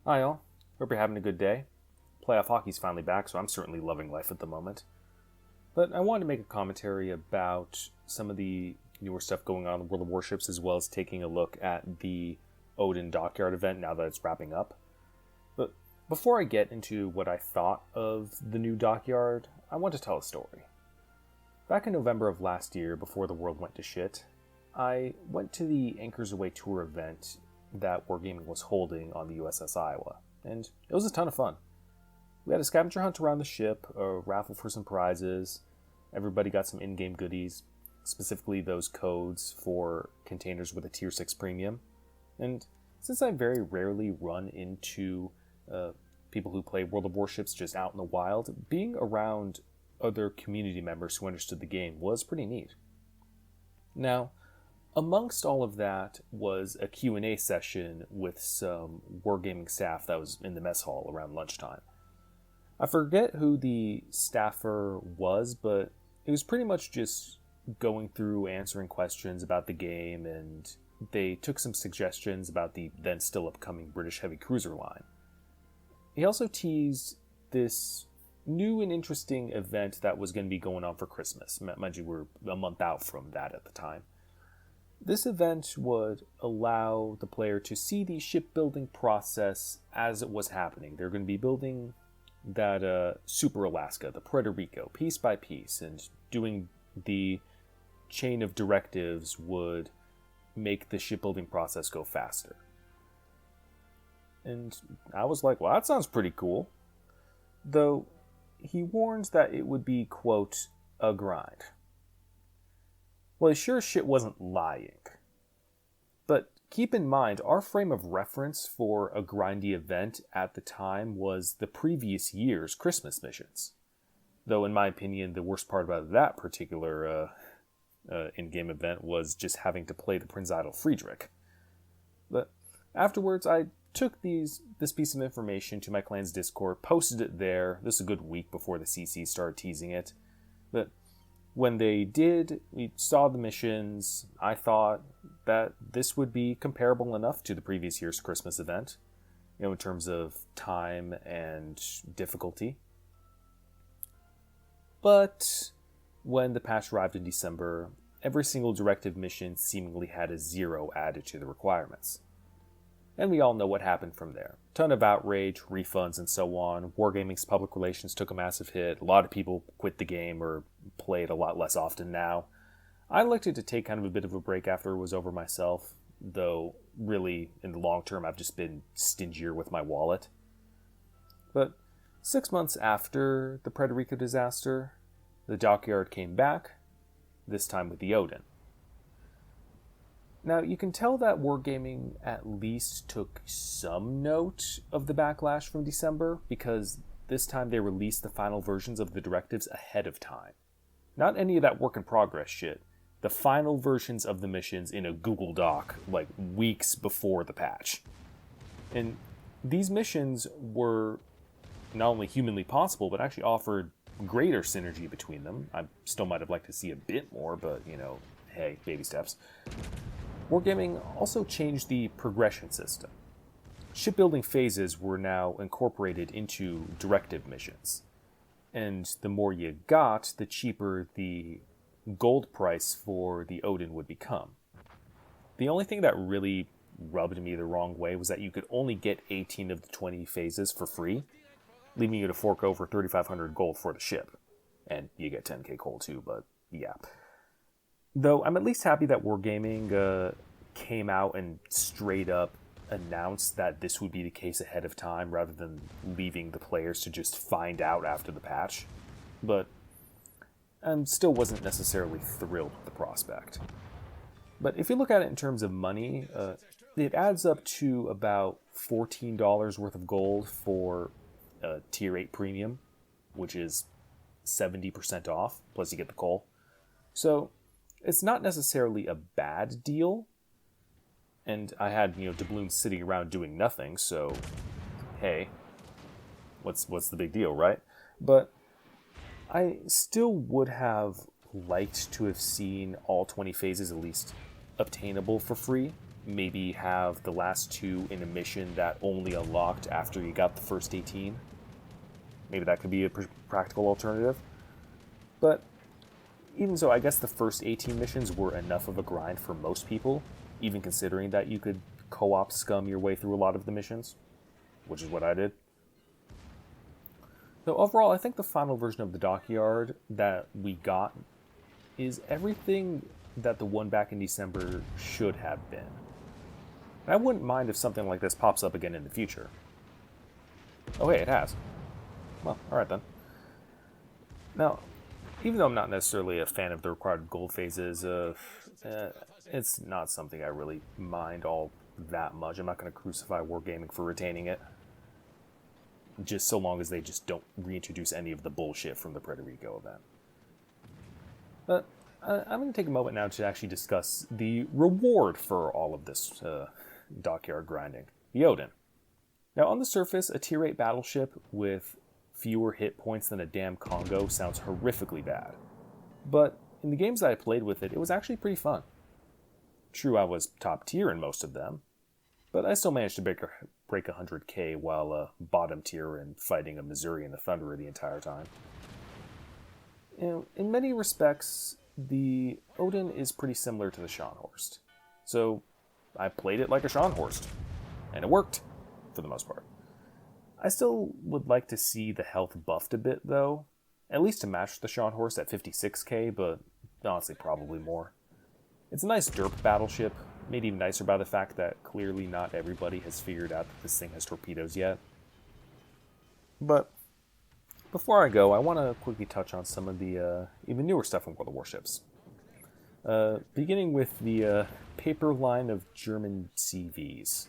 Hi all, hope you're having a good day. Playoff hockey's finally back, so I'm certainly loving life at the moment. But I wanted to make a commentary about some of the newer stuff going on in World of Warships, as well as taking a look at the Odin Dockyard event now that it's wrapping up. But before I get into what I thought of the new Dockyard, I want to tell a story. Back in November of last year, before the world went to shit, I went to the Anchors Away tour event that Wargaming was holding on the USS Iowa, and it was a ton of fun. We had a scavenger hunt around the ship, a raffle for some prizes, everybody got some in-game goodies, specifically those codes for containers with a Tier 6 premium, and since I very rarely run into people who play World of Warships just out in the wild, being around other community members who understood the game was pretty neat. Now, amongst all of that was a Q&A session with some Wargaming staff that was in the mess hall around lunchtime. I forget who the staffer was, but it was pretty much just going through answering questions about the game, and they took some suggestions about the then still upcoming British heavy cruiser line. He also teased this new and interesting event that was going to be going on for Christmas. Mind you, we're a month out from that at the time. This event would allow the player to see the shipbuilding process as it was happening. They're going to be building that Super Alaska, the Puerto Rico, piece by piece, and doing the chain of directives would make the shipbuilding process go faster. And I was like, well, that sounds pretty cool. Though he warns that it would be, quote, a grind. Well, he sure as shit wasn't lying. But keep in mind, our frame of reference for a grindy event at the time was the previous year's Christmas missions. Though, in my opinion, the worst part about that particular in-game event was just having to play the Prinz Idol Friedrich. But afterwards, I took this piece of information to my clan's Discord, posted it there. This is a good week before the CC started teasing it. But when they did, we saw the missions. I thought that this would be comparable enough to the previous year's Christmas event, in terms of time and difficulty. But when the patch arrived in December, every single directive mission seemingly had a 0 added to the requirements. And we all know what happened from there. Ton of outrage, refunds, and so on. Wargaming's public relations took a massive hit. A lot of people quit the game or play it a lot less often now. I elected to take kind of a bit of a break after it was over myself, though really, in the long term, I've just been stingier with my wallet. But 6 months after the Puerto Rico disaster, the Dockyard came back, this time with the Odin. Now, you can tell that Wargaming at least took some note of the backlash from December, because this time they released the final versions of the directives ahead of time. Not any of that work in progress shit. The final versions of the missions in a Google Doc, like weeks before the patch. And these missions were not only humanly possible, but actually offered greater synergy between them. I still might have liked to see a bit more, but, hey, baby steps. Wargaming also changed the progression system. Shipbuilding phases were now incorporated into directive missions. And the more you got, the cheaper the gold price for the Odin would become. The only thing that really rubbed me the wrong way was that you could only get 18 of the 20 phases for free, leaving you to fork over 3,500 gold for the ship. And you get 10k coal too, but yeah. Though I'm at least happy that Wargaming came out and straight up announced that this would be the case ahead of time rather than leaving the players to just find out after the patch. But I still wasn't necessarily thrilled with the prospect. But if you look at it in terms of money, it adds up to about $14 worth of gold for a Tier 8 premium, which is 70% off, plus you get the coal. So it's not necessarily a bad deal, and I had, doubloons sitting around doing nothing, so hey, what's the big deal, right? But I still would have liked to have seen all 20 phases at least obtainable for free, maybe have the last 2 in a mission that only unlocked after you got the first 18. Maybe that could be a practical alternative. But even so, I guess the first 18 missions were enough of a grind for most people, even considering that you could co-op scum your way through a lot of the missions, which is what I did. So overall, I think the final version of the Dockyard that we got is everything that the one back in December should have been. And I wouldn't mind if something like this pops up again in the future. Oh hey, it has. Well, alright then. Now, even though I'm not necessarily a fan of the required gold phases, it's not something I really mind all that much. I'm not going to crucify Wargaming for retaining it. Just so long as they just don't reintroduce any of the bullshit from the Puerto Rico event. But I'm going to take a moment now to actually discuss the reward for all of this dockyard grinding. The Odin. Now, on the surface, a tier 8 battleship with fewer hit points than a damn Congo sounds horrifically bad. But in the games that I played with it, it was actually pretty fun. True, I was top tier in most of them, but I still managed to break 100k while bottom tier and fighting a Missouri and a Thunderer the entire time. You know, in many respects, the Odin is pretty similar to the Scharnhorst. So I played it like a Scharnhorst, and it worked, for the most part. I still would like to see the health buffed a bit, though, at least to match the Scharnhorst at 56k, but honestly probably more. It's a nice derp battleship, made even nicer by the fact that clearly not everybody has figured out that this thing has torpedoes yet. But before I go, I want to quickly touch on some of the even newer stuff from World of Warships. Beginning with the paper line of German CVs.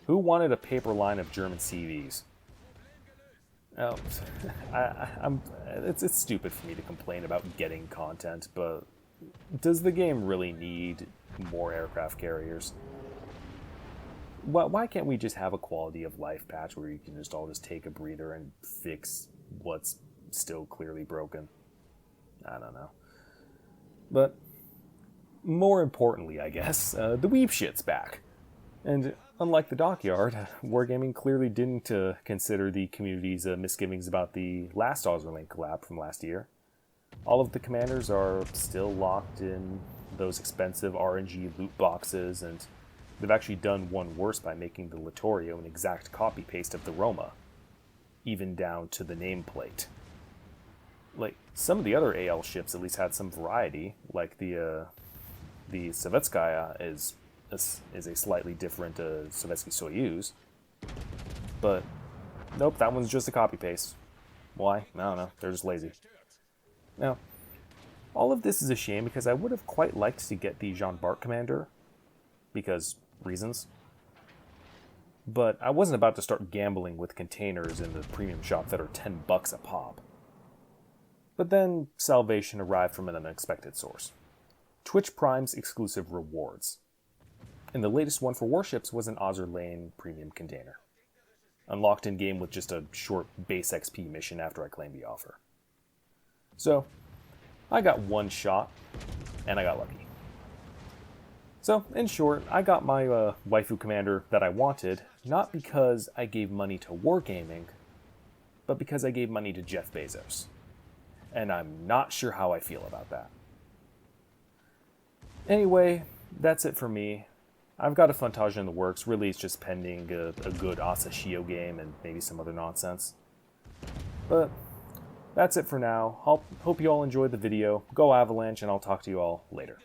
Who wanted a paper line of German CVs? Oh, it's stupid for me to complain about getting content, but does the game really need more aircraft carriers? Why can't we just have a quality of life patch where you can just all just take a breather and fix what's still clearly broken? I don't know. But more importantly, I guess, the weeb shit's back. And unlike the Dockyard, Wargaming clearly didn't consider the community's misgivings about the last Azur Lane collab from last year. All of the commanders are still locked in those expensive RNG loot boxes, and they've actually done one worse by making the Littorio an exact copy-paste of the Roma, even down to the nameplate. Like, some of the other AL ships at least had some variety, like the Sovetskaya is a slightly different Sovietsky Soyuz, but nope, that one's just a copy-paste. Why? I don't know, they're just lazy. Now, all of this is a shame because I would have quite liked to get the Jean Bart commander, because reasons. But I wasn't about to start gambling with containers in the premium shop that are $10 a pop. But then salvation arrived from an unexpected source. Twitch Prime's exclusive rewards. And the latest one for Warships was an Azur Lane premium container. Unlocked in-game with just a short base XP mission after I claimed the offer. So, I got one shot, and I got lucky. So, in short, I got my waifu commander that I wanted, not because I gave money to Wargaming, but because I gave money to Jeff Bezos. And I'm not sure how I feel about that. Anyway, that's it for me. I've got a Fantasia in the works. Really, it's just pending a good Asashio game and maybe some other nonsense. But that's it for now. Hope you all enjoyed the video. Go Avalanche, and I'll talk to you all later.